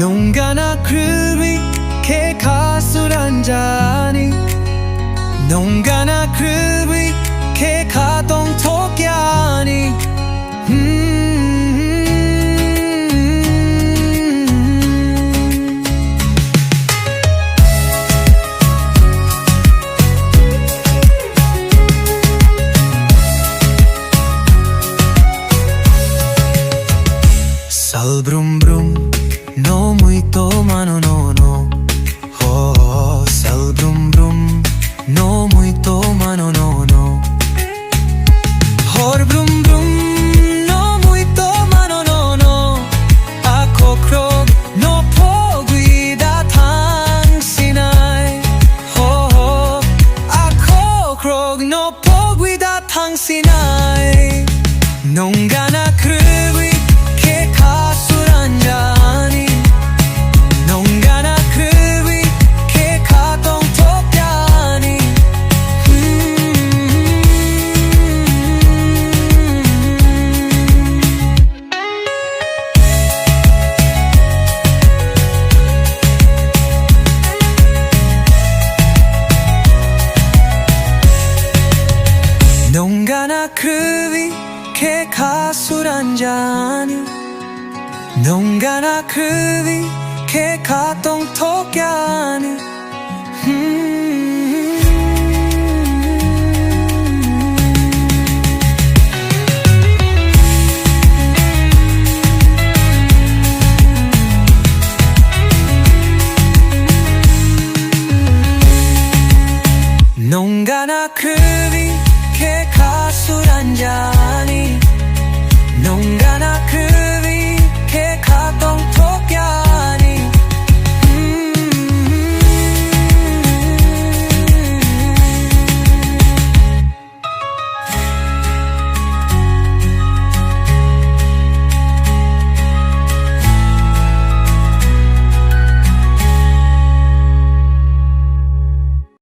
농가나 그렇게 가술 한 잔이 농가나 그렇게 가동 토끼하니 Sal brum brum, no muito mano no no. Oh, sal brum brum, no muito mano no no. Hor brum brum, no muito mano no no. Ako krog, no poguida 당신을. Oh, ako krog, no poguida 당신을. 농가나 그렇게 가술 한 잔이 농가나 그렇게 가동 토끼하니 농가나 그렇게 가술 한 잔이 농가나 그렇게 가동 토끼하니 농가나 그렇게 가술 한 잔이 농가나